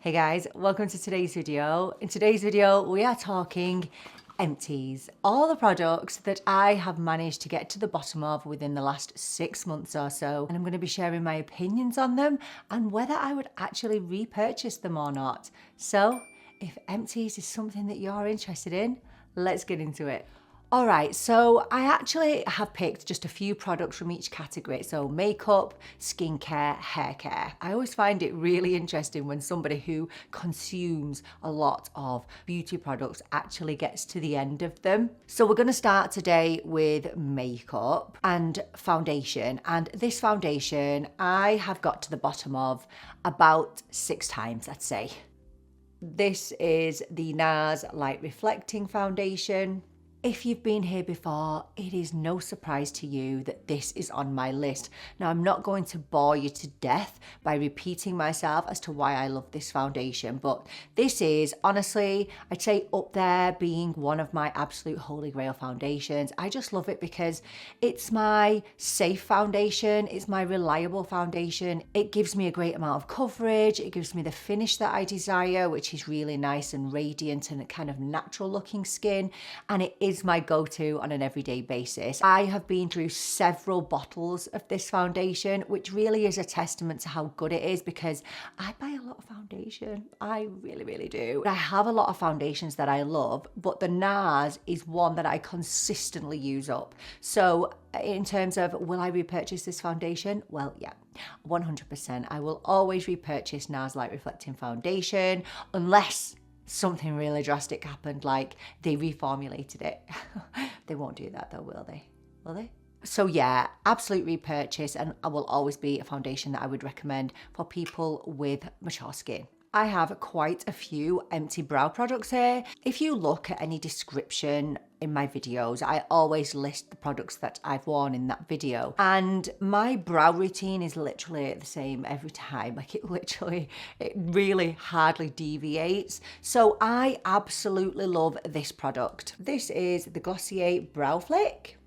Hey guys, welcome to today's video. In today's video, we are talking empties. All the products that I have managed to get to the bottom of within the last 6 months or so. And I'm going to be sharing my opinions on them and whether I would actually repurchase them or not. So if empties is something that you're interested in, let's get into it. All right, so I actually have picked just a few products from each category. So makeup, skincare, hair care. I always find it really interesting when somebody who consumes a lot of beauty products actually gets to the end of them. So we're gonna start today with makeup and foundation. And this foundation, I have got to the bottom of about 6 times, I'd say. This is the Nars Light Reflecting Foundation. If you've been here before, it is no surprise to you that this is on my list. Now, I'm not going to bore you to death by repeating myself as to why I love this foundation, but this is honestly, I'd say up there being one of my absolute holy grail foundations. I just love it because it's my safe foundation, it's my reliable foundation. It gives me a great amount of coverage, it gives me the finish that I desire, which is really nice and radiant and a kind of natural looking skin, and it is my go-to on an everyday basis. I have been through several bottles of this foundation, which really is a testament to how good it is because I buy a lot of foundation. I really do. I have a lot of foundations that I love, but the Nars is one that I consistently use up. So in terms of will I repurchase this foundation? Well, yeah, 100%. I will always repurchase Nars Light Reflecting Foundation unless something really drastic happened, like they reformulated it. They won't do that though, will they? Will they? So yeah, absolute repurchase, and I will always be a foundation that I would recommend for people with mature skin. I have quite a few empty brow products here. If you look at any description in my videos, I always list the products that I've worn in that video. And my brow routine is literally the same every time. Like it really hardly deviates. So I absolutely love this product. This is the Glossier Brow Flick.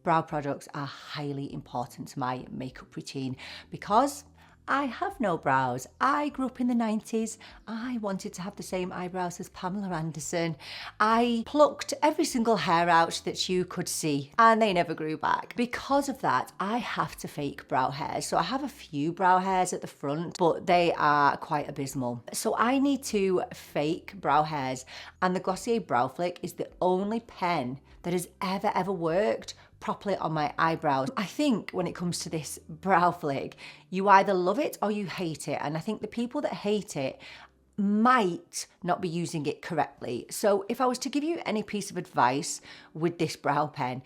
Brow products are highly important to my makeup routine because I have no brows. I grew up in the 90s. I wanted to have the same eyebrows as Pamela Anderson. I plucked every single hair out that you could see and they never grew back. Because of that, I have to fake brow hairs. So I have a few brow hairs at the front, but they are quite abysmal. So I need to fake brow hairs, and the Glossier Brow Flick is the only pen that has ever worked properly on my eyebrows. I think when it comes to this brow flick, you either love it or you hate it. And I think the people that hate it might not be using it correctly. So if I was to give you any piece of advice with this brow pen,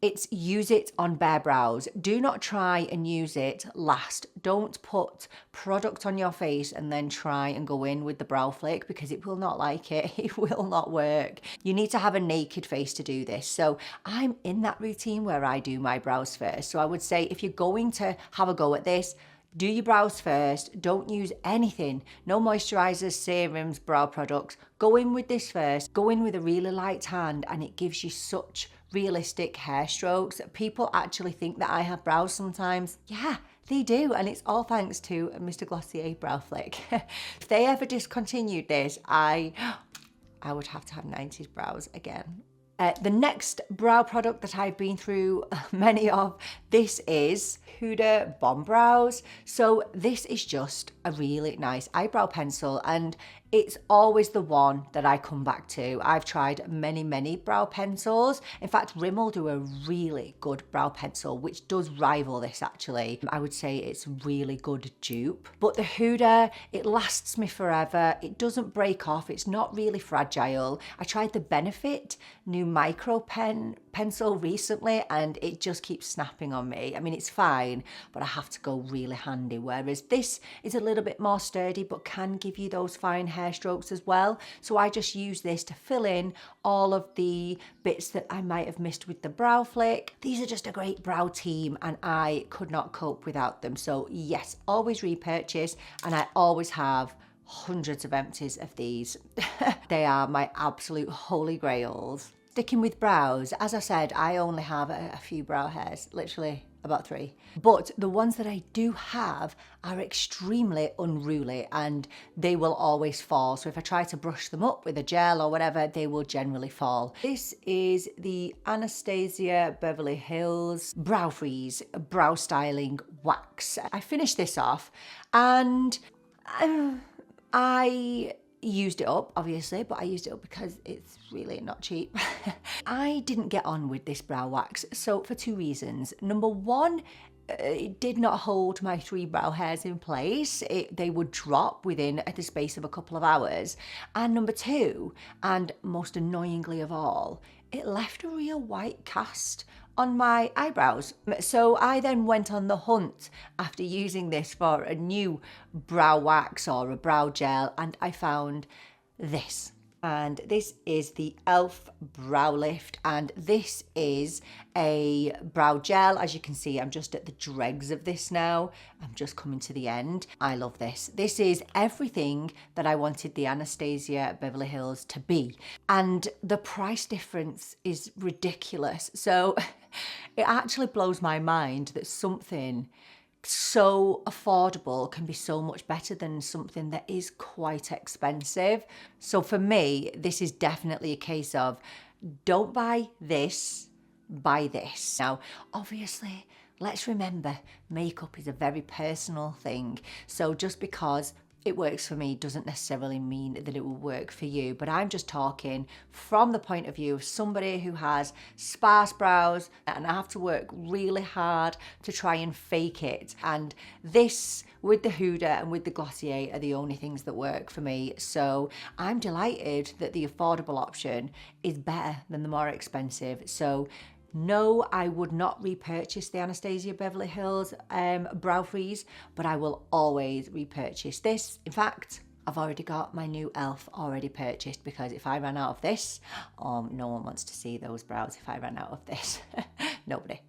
it's use it on bare brows. Do not try and use it last. Don't put product on your face and then try and go in with the brow flick because it will not like it. It will not work. You need to have a naked face to do this. So I'm in that routine where I do my brows first. So I would say if you're going to have a go at this, do your brows first. Don't use anything. No moisturizers, serums, brow products. Go in with this first. Go in with a really light hand and it gives you such realistic hair strokes. People actually think that I have brows sometimes. Yeah, they do, and it's all thanks to Mr. Glossier Brow Flick. If they ever discontinued this, I would have to have 90s brows again. The next brow product that I've been through many of, this is Huda Bomb Brows. So this is just a really nice eyebrow pencil, and it's always the one that I come back to. I've tried many brow pencils. In fact, Rimmel do a really good brow pencil, which does rival this actually. I would say it's a really good dupe. But the Huda, it lasts me forever. It doesn't break off. It's not really fragile. I tried the Benefit new micro pencil recently and it just keeps snapping on me. I mean, it's fine, but I have to go really handy. Whereas this is a little bit more sturdy, but can give you those fine hair strokes as well. So I just use this to fill in all of the bits that I might have missed with the brow flick. These are just a great brow team and I could not cope without them. So yes, always repurchase, and I always have hundreds of empties of these. They are my absolute holy grails. Sticking with brows, as I said, I only have a few brow hairs, literally about 3. But the ones that I do have are extremely unruly and they will always fall. So if I try to brush them up with a gel or whatever, they will generally fall. This is the Anastasia Beverly Hills Brow Freeze Brow Styling Wax. I finished this off and I used it up, obviously, but I used it up because it's really not cheap. I didn't get on with this brow wax, so for 2 reasons. Number one, it did not hold my 3 brow hairs in place. They would drop within the space of a couple of hours. And number 2, and most annoyingly of all, it left a real white cast on my eyebrows. So I then went on the hunt after using this for a new brow wax or a brow gel, and I found this. And this is the E.L.F. Brow Lift, and this is a brow gel. As you can see, I'm just at the dregs of this now. I'm just coming to the end. I love this. This is everything that I wanted the Anastasia Beverly Hills to be. And the price difference is ridiculous. So it actually blows my mind that something so affordable can be so much better than something that is quite expensive. So for me, this is definitely a case of don't buy this, buy this. Now, obviously, let's remember makeup is a very personal thing. So just because it works for me doesn't necessarily mean that it will work for you. But I'm just talking from the point of view of somebody who has sparse brows and I have to work really hard to try and fake it. And this with the Huda and with the Glossier are the only things that work for me. So I'm delighted that the affordable option is better than the more expensive. So no, I would not repurchase the Anastasia Beverly Hills Brow Freeze, but I will always repurchase this. In fact, I've already got my new E.L.F. already purchased because if I ran out of this, no one wants to see those brows if I ran out of this. Nobody.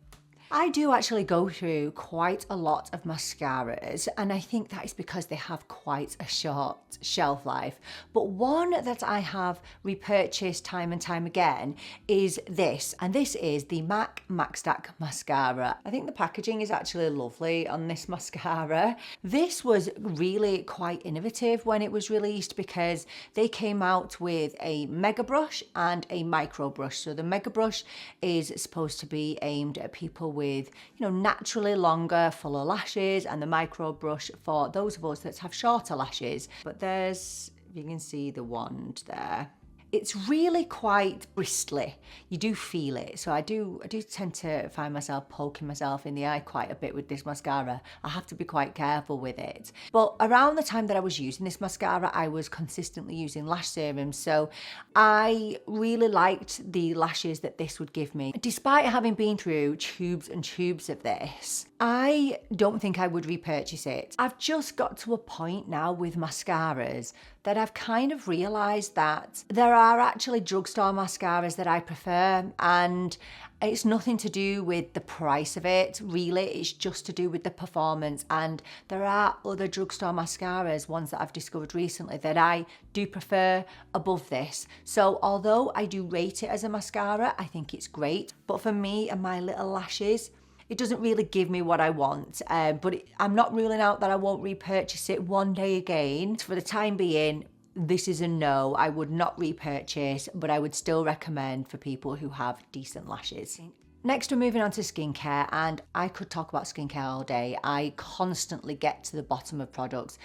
I do actually go through quite a lot of mascaras, and I think that is because they have quite a short shelf life. But one that I have repurchased time and time again is this, and this is the MACstack Mascara. I think the packaging is actually lovely on this mascara. This was really quite innovative when it was released because they came out with a mega brush and a micro brush. So the mega brush is supposed to be aimed at people with, naturally longer, fuller lashes, and the micro brush for those of us that have shorter lashes. But there's, if you can see the wand there, it's really quite bristly. You do feel it. So I do tend to find myself poking myself in the eye quite a bit with this mascara. I have to be quite careful with it. But around the time that I was using this mascara, I was consistently using lash serum. So I really liked the lashes that this would give me. Despite having been through tubes and tubes of this, I don't think I would repurchase it. I've just got to a point now with mascaras that I've kind of realised that there are actually drugstore mascaras that I prefer, and it's nothing to do with the price of it, really. It's just to do with the performance. And there are other drugstore mascaras, ones that I've discovered recently, that I do prefer above this. So although I do rate it as a mascara, I think it's great. But for me and my little lashes, it doesn't really give me what I want, but I'm not ruling out that I won't repurchase it one day again. For the time being, this is a no. I would not repurchase, but I would still recommend for people who have decent lashes. Next, we're moving on to skincare, and I could talk about skincare all day. I constantly get to the bottom of products.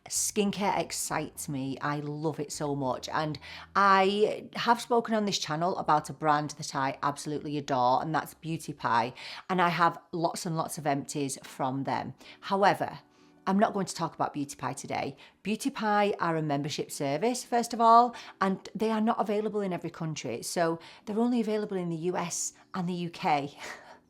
Skincare excites me. I love it so much. And I have spoken on this channel about a brand that I absolutely adore, and that's Beauty Pie. And I have lots and lots of empties from them. However, I'm not going to talk about Beauty Pie today. Beauty Pie are a membership service, first of all, and they are not available in every country. So they're only available in the US and the UK.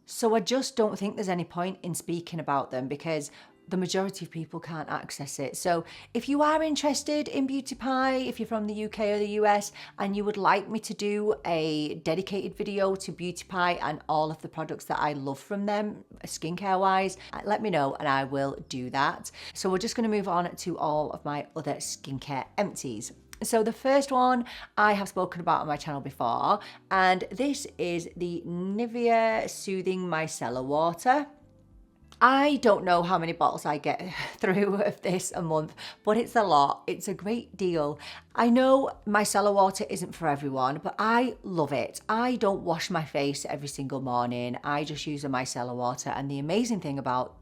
So I just don't think there's any point in speaking about them because the majority of people can't access it. So if you are interested in Beauty Pie, if you're from the UK or the US, and you would like me to do a dedicated video to Beauty Pie and all of the products that I love from them, skincare wise, let me know and I will do that. So we're just gonna move on to all of my other skincare empties. So the first one I have spoken about on my channel before, and this is the Nivea Soothing Micellar Water. I don't know how many bottles I get through of this a month, but it's a lot. It's a great deal. I know micellar water isn't for everyone, but I love it. I don't wash my face every single morning. I just use a micellar water. And the amazing thing about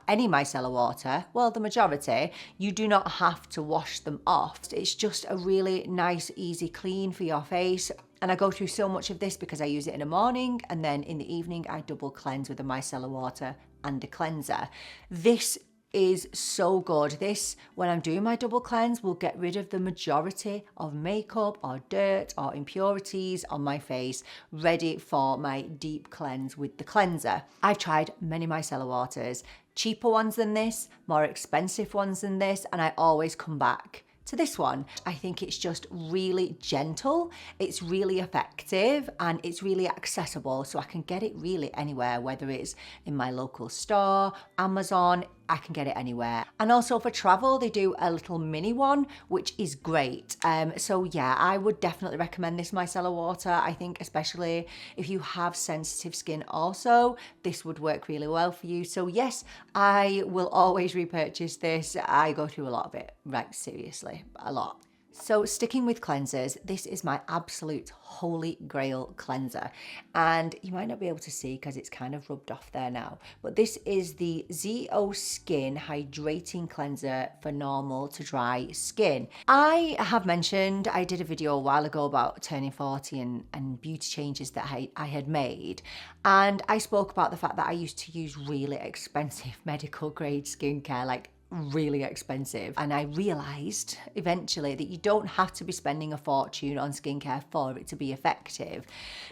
any micellar water, well, the majority, you do not have to wash them off. It's just a really nice, easy clean for your face. And I go through so much of this because I use it in the morning, and then in the evening I double cleanse with a micellar water and a cleanser. This is so good. This, when I'm doing my double cleanse, will get rid of the majority of makeup or dirt or impurities on my face, ready for my deep cleanse with the cleanser. I've tried many micellar waters, cheaper ones than this, more expensive ones than this, and I always come back to this one. I think it's just really gentle, it's really effective, and it's really accessible, so I can get it really anywhere, whether it's in my local store, Amazon, I can get it anywhere. And also for travel, they do a little mini one, which is great. So yeah, I would definitely recommend this micellar water. I think especially if you have sensitive skin also, this would work really well for you. So yes, I will always repurchase this. I go through a lot of it, right, seriously, a lot. So sticking with cleansers, this is my absolute holy grail cleanser. And you might not be able to see because it's kind of rubbed off there now, but this is the ZO Skin Hydrating Cleanser for normal to dry skin. I have mentioned, I did a video a while ago about turning 40 and beauty changes that I had made. And I spoke about the fact that I used to use really expensive medical grade skincare, like really expensive, and I realized eventually that you don't have to be spending a fortune on skincare for it to be effective.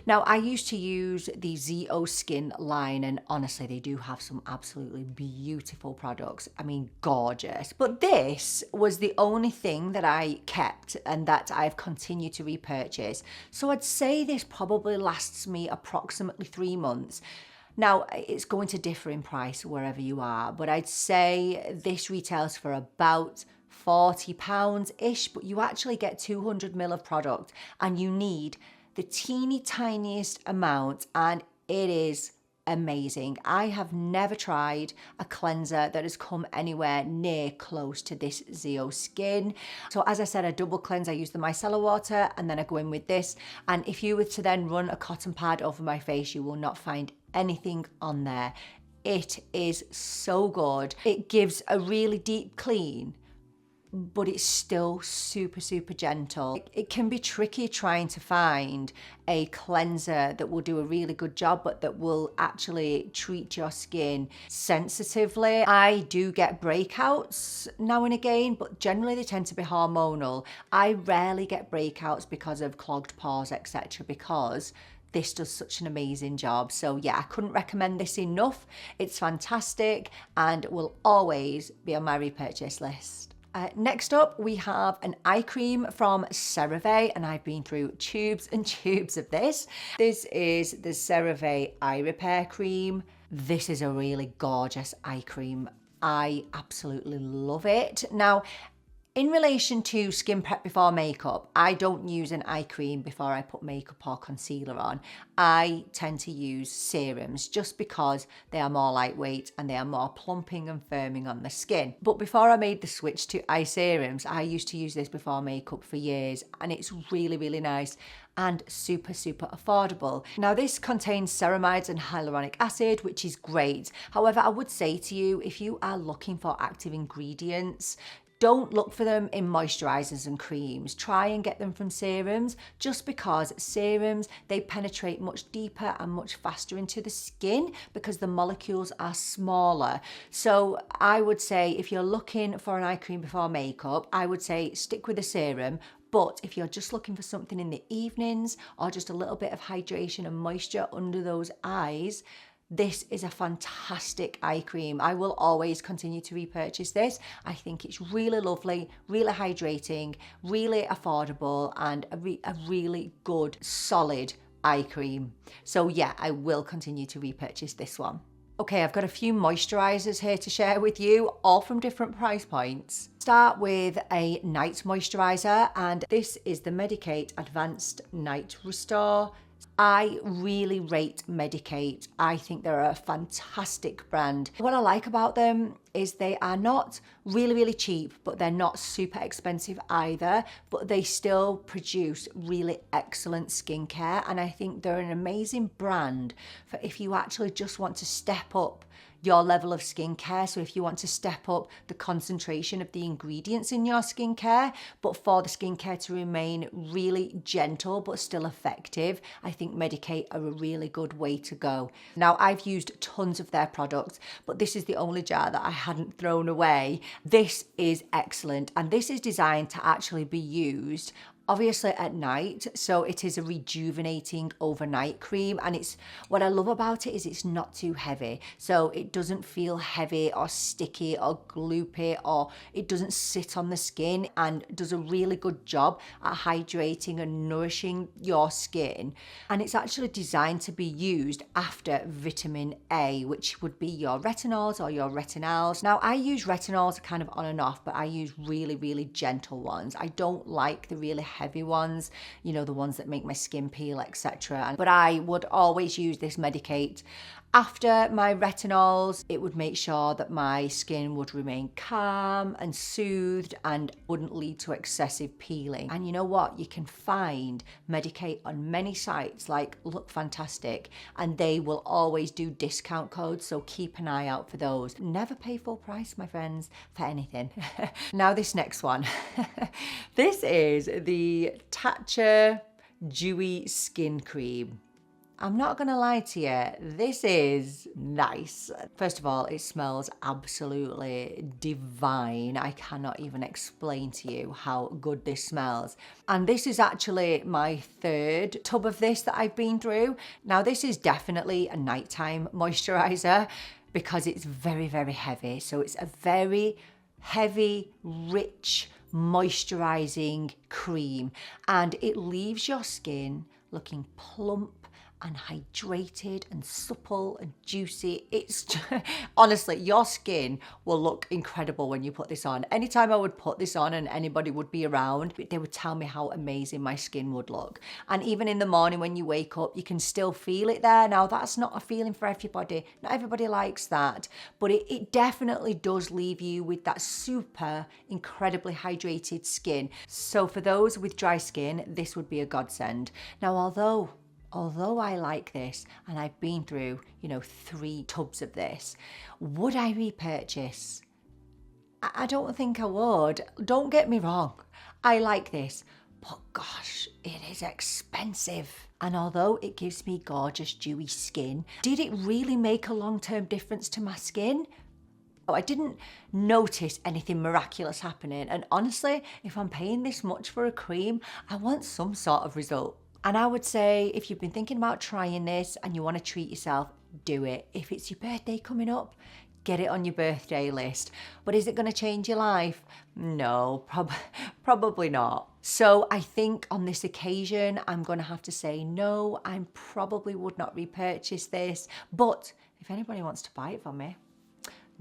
Now, I used to use the ZO Skin line, and honestly they do have some absolutely beautiful products, I mean gorgeous, but this was the only thing that I kept and that I've continued to repurchase. So I'd say this probably lasts me approximately 3 months. Now, it's going to differ in price wherever you are, but I'd say this retails for about £40-ish, but you actually get 200 ml of product and you need the teeny tiniest amount, and it is amazing. I have never tried a cleanser that has come anywhere near close to this ZO Skin. So as I said, I double cleanse. I use the micellar water and then I go in with this. And if you were to then run a cotton pad over my face, you will not find anything on there. It is so good. It gives a really deep clean, but it's still super, super gentle. It can be tricky trying to find a cleanser that will do a really good job, but that will actually treat your skin sensitively. I do get breakouts now and again, but generally they tend to be hormonal. I rarely get breakouts because of clogged pores, etc., because this does such an amazing job. So yeah, I couldn't recommend this enough. It's fantastic and will always be on my repurchase list. Next up, we have an eye cream from CeraVe, and I've been through tubes and tubes of this. This is the CeraVe Eye Repair Cream. This is a really gorgeous eye cream. I absolutely love it. Now, in relation to skin prep before makeup, I don't use an eye cream before I put makeup or concealer on. I tend to use serums just because they are more lightweight and they are more plumping and firming on the skin. But before I made the switch to eye serums, I used to use this before makeup for years, and it's really, really nice and super, super affordable. Now, this contains ceramides and hyaluronic acid, which is great. However, I would say to you, if you are looking for active ingredients, don't look for them in moisturizers and creams. Try and get them from serums, just because serums, they penetrate much deeper and much faster into the skin because the molecules are smaller. So I would say if you're looking for an eye cream before makeup, I would say stick with a serum. But if you're just looking for something in the evenings or just a little bit of hydration and moisture under those eyes, this is a fantastic eye cream. I will always continue to repurchase this. I think it's really lovely, really hydrating, really affordable, and a really good, solid eye cream. So yeah, I will continue to repurchase this one. Okay, I've got a few moisturizers here to share with you, all from different price points. Start with a night moisturizer, and this is the Medicate Advanced Night Restore I really rate Medicate. I think they're a fantastic brand. What I like about them is they are not really cheap, but they're not super expensive either, but they still produce really excellent skincare. And I think they're an amazing brand for if you actually just want to step up your level of skincare. So if you want to step up the concentration of the ingredients in your skincare, but for the skincare to remain really gentle but still effective, I think Medicate are a really good way to go. Now, I've used tons of their products, but this is the only jar that I hadn't thrown away. This is excellent, and this is designed to actually be used obviously at night, so it is a rejuvenating overnight cream. And it's what I love about it is it's not too heavy, so it doesn't feel heavy or sticky or gloopy, or it doesn't sit on the skin, and does a really good job at hydrating and nourishing your skin. And it's actually designed to be used after vitamin A, which would be your retinols or your retinals. Now, I use retinols kind of on and off, but I use really gentle ones. I don't like the really heavy ones, you know, the ones that make my skin peel, etc. But I would always use this Medicate after my retinols. It would make sure that my skin would remain calm and soothed and wouldn't lead to excessive peeling. And you know what? You can find Medicate on many sites like Look Fantastic, and they will always do discount codes, so keep an eye out for those. Never pay full price, my friends, for anything. Now this next one. This is the Tatcha Dewy Skin Cream. I'm not gonna lie to you, this is nice. First of all, it smells absolutely divine. I cannot even explain to you how good this smells. And this is actually my third tub of this that I've been through. Now, this is definitely a nighttime moisturizer because it's very heavy. So it's a very heavy, rich, moisturizing cream, and it leaves your skin looking plump and hydrated and supple and juicy. It's just, honestly, your skin will look incredible when you put this on. Anytime I would put this on and anybody would be around, they would tell me how amazing my skin would look. And even in the morning when you wake up, you can still feel it there. Now, that's not a feeling for everybody. Not everybody likes that, but it definitely does leave you with that super incredibly hydrated skin. So for those with dry skin, this would be a godsend. Now, although I like this, and I've been through, 3 tubs of this, would I repurchase? I don't think I would. Don't get me wrong. I like this, but gosh, it is expensive. And although it gives me gorgeous dewy skin, did it really make a long-term difference to my skin? I didn't notice anything miraculous happening. And honestly, if I'm paying this much for a cream, I want some sort of result. And I would say if you've been thinking about trying this and you want to treat yourself, do it. If it's your birthday coming up, get it on your birthday list. But is it going to change your life? No, probably not. So I think on this occasion, I'm going to have to say no, I probably would not repurchase this. But if anybody wants to buy it from me,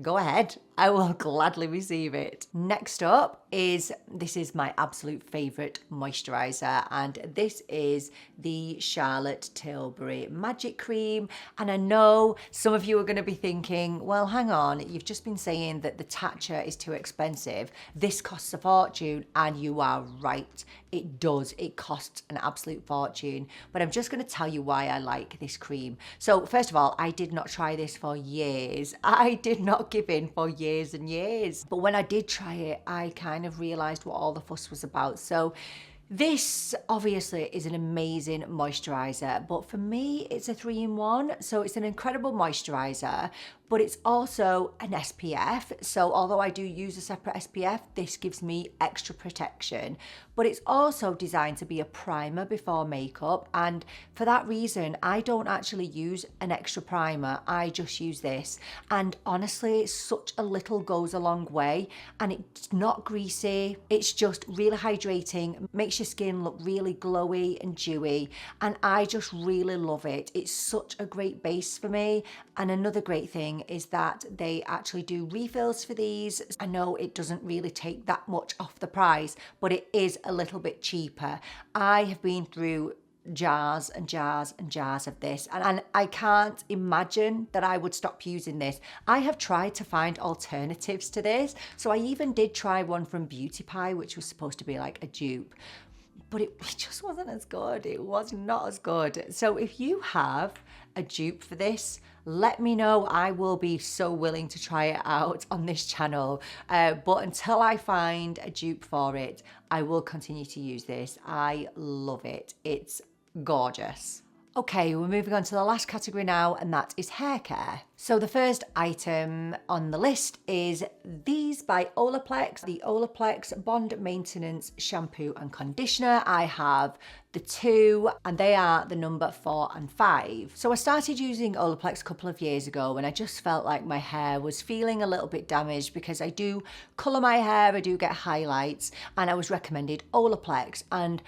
go ahead, I will gladly receive it. Next up this is my absolute favorite moisturizer, and this is the Charlotte Tilbury Magic Cream. And I know some of you are going to be thinking, well, hang on, you've just been saying that the Tatcha is too expensive. This costs a fortune, and you are right. It does. It costs an absolute fortune. But I'm just going to tell you why I like this cream. So first of all, I did not try this for years. I did not give in for years and years. But when I did try it, I kind of realized what all the fuss was about. So this obviously is an amazing moisturizer, but for me, it's a 3-in-1. So it's an incredible moisturizer, but it's also an SPF. So although I do use a separate SPF, this gives me extra protection. But it's also designed to be a primer before makeup. And for that reason, I don't actually use an extra primer. I just use this. And honestly, such a little goes a long way. And it's not greasy. It's just really hydrating, makes your skin look really glowy and dewy. And I just really love it. It's such a great base for me. And another great thing is that they actually do refills for these. I know it doesn't really take that much off the price, but it is a little bit cheaper. I have been through jars and jars and jars of this, and I can't imagine that I would stop using this. I have tried to find alternatives to this, so I even did try one from Beauty Pie, which was supposed to be like a dupe, but it just wasn't as good. It was not as good. So if you have a dupe for this, let me know. I will be so willing to try it out on this channel. But until I find a dupe for it, I will continue to use this. I love it. It's gorgeous. Okay, we're moving on to the last category now, and that is hair care. So the first item on the list is these by Olaplex, the Olaplex Bond Maintenance Shampoo and Conditioner. I have the two, and they are the number 4 and 5. So I started using Olaplex a couple of years ago, and I just felt like my hair was feeling a little bit damaged because I do colour my hair, I do get highlights, and I was recommended Olaplex, and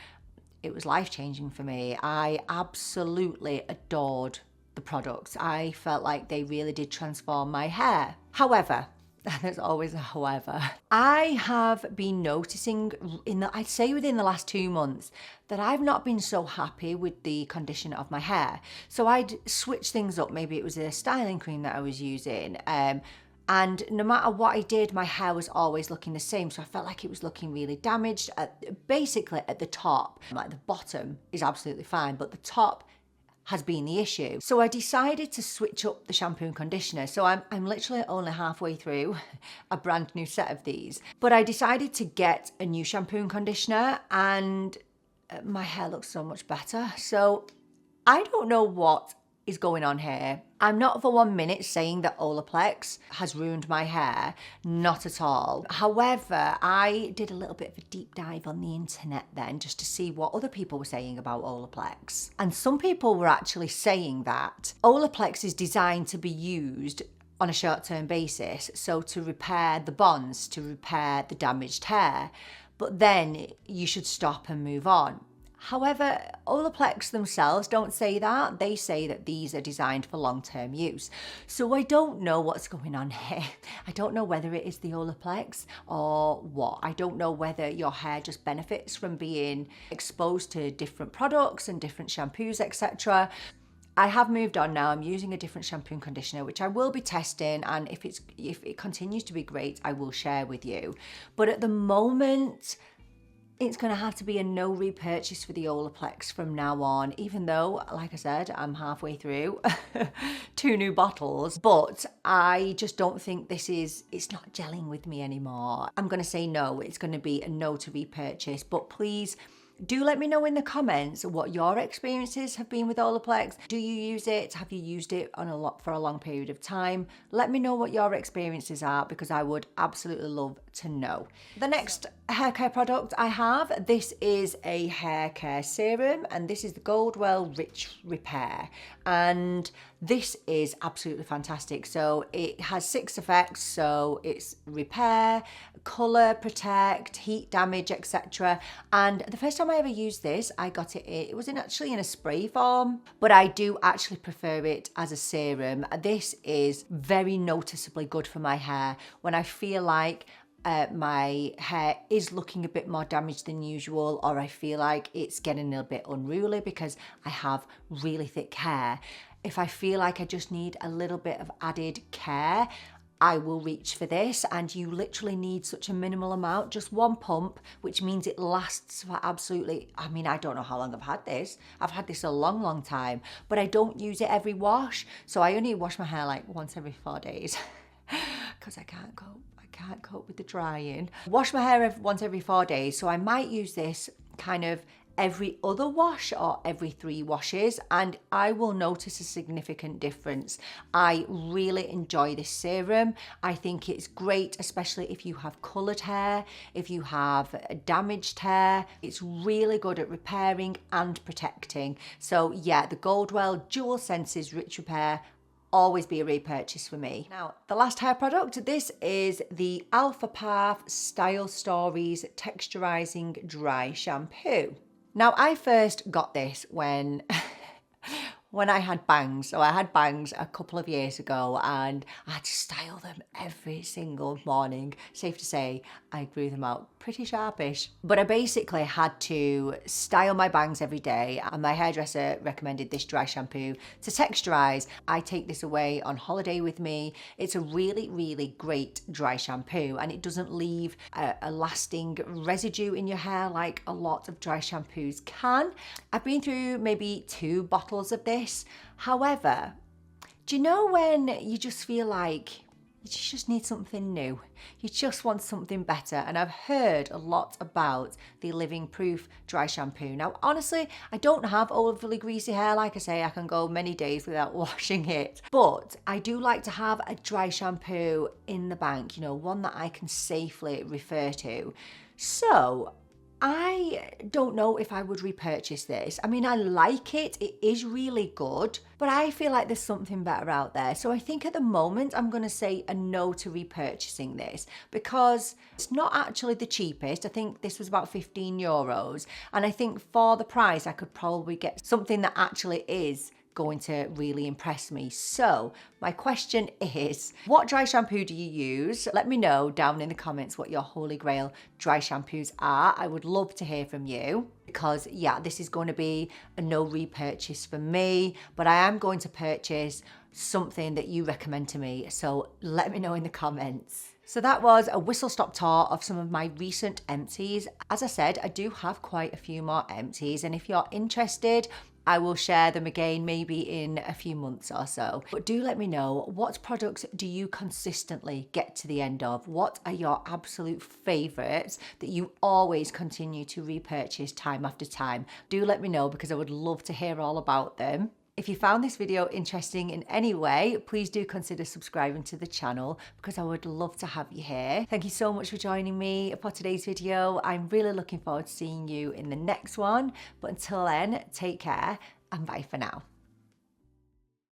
it was life-changing for me. I absolutely adored the products. I felt like they really did transform my hair. However, there's always a however, I have been noticing I'd say within the last 2 months that I've not been so happy with the condition of my hair. So I'd switch things up. Maybe it was a styling cream that I was using, and no matter what I did, my hair was always looking the same. So I felt like it was looking really damaged, basically at the top. Like the bottom is absolutely fine, but the top has been the issue. So I decided to switch up the shampoo and conditioner. So I'm literally only halfway through a brand new set of these. But I decided to get a new shampoo and conditioner, and my hair looks so much better. So I don't know what is going on here. I'm not for 1 minute saying that Olaplex has ruined my hair, not at all. However, I did a little bit of a deep dive on the internet then just to see what other people were saying about Olaplex. And some people were actually saying that Olaplex is designed to be used on a short-term basis, so to repair the bonds, to repair the damaged hair, but then you should stop and move on. However, Olaplex themselves don't say that. They say that these are designed for long-term use. So I don't know what's going on here. I don't know whether it is the Olaplex or what. I don't know whether your hair just benefits from being exposed to different products and different shampoos, etc. I have moved on now. I'm using a different shampoo and conditioner, which I will be testing, and if it continues to be great, I will share with you. But at the moment, it's going to have to be a no repurchase for the Olaplex from now on, even though, like I said, I'm halfway through 2 new bottles. But I just don't think it's not gelling with me anymore. I'm going to say no. It's going to be a no to repurchase. But please do let me know in the comments what your experiences have been with Olaplex. Do you use it? Have you used it for a long period of time? Let me know what your experiences are, because I would absolutely love to know. The next hair care product I have, this is a hair care serum, and this is the Goldwell Rich Repair, and this is absolutely fantastic. So it has 6 effects, so it's repair, colour, protect, heat damage, etc. And the first time I ever used this, I got it was actually in a spray form, but I do actually prefer it as a serum. This is very noticeably good for my hair when I feel like my hair is looking a bit more damaged than usual, or I feel like it's getting a bit unruly because I have really thick hair. If I feel like I just need a little bit of added care, I will reach for this, and you literally need such a minimal amount, just 1 pump, which means it lasts for absolutely, I mean, I don't know how long I've had this. I've had this a long time, but I don't use it every wash. So I only wash my hair like once every 4 days because I can't cope with the drying. Wash my hair once every 4 days, so I might use this kind of every other wash or every 3 washes, and I will notice a significant difference. I really enjoy this serum. I think it's great, especially if you have coloured hair, if you have damaged hair. It's really good at repairing and protecting. So yeah, the Goldwell Dualsenses Rich Repair, always be a repurchase for me. Now, the last hair product, this is the Alfaparf Style Stories Texturizing Dry Shampoo. Now, I first got this when when I had bangs. So I had bangs a couple of years ago and I had to style them every single morning. Safe to say, I grew them out pretty sharpish. But I basically had to style my bangs every day, and my hairdresser recommended this dry shampoo to texturize. I take this away on holiday with me. It's a really, really great dry shampoo, and it doesn't leave a lasting residue in your hair like a lot of dry shampoos can. I've been through maybe 2 bottles of this. However, do you know when you just feel like you just need something new? You just want something better. And I've heard a lot about the Living Proof dry shampoo. Now, honestly, I don't have overly greasy hair. Like I say, I can go many days without washing it. But I do like to have a dry shampoo in the bank, you know, one that I can safely refer to. So I don't know if I would repurchase this. I mean, I like it. It is really good, but I feel like there's something better out there. So I think at the moment, I'm going to say a no to repurchasing this because it's not actually the cheapest. I think this was about €15. And I think for the price, I could probably get something that actually is going to really impress me. So my question is, what dry shampoo do you use? Let me know down in the comments what your holy grail dry shampoos are. I would love to hear from you because yeah, this is going to be a no repurchase for me, but I am going to purchase something that you recommend to me. So let me know in the comments. So that was a whistle-stop tour of some of my recent empties. As I said, I do have quite a few more empties, and if you're interested, I will share them again maybe in a few months or so. But do let me know, what products do you consistently get to the end of? What are your absolute favourites that you always continue to repurchase time after time? Do let me know because I would love to hear all about them. If you found this video interesting in any way, please do consider subscribing to the channel because I would love to have you here. Thank you so much for joining me for today's video. I'm really looking forward to seeing you in the next one. But until then, take care and bye for now.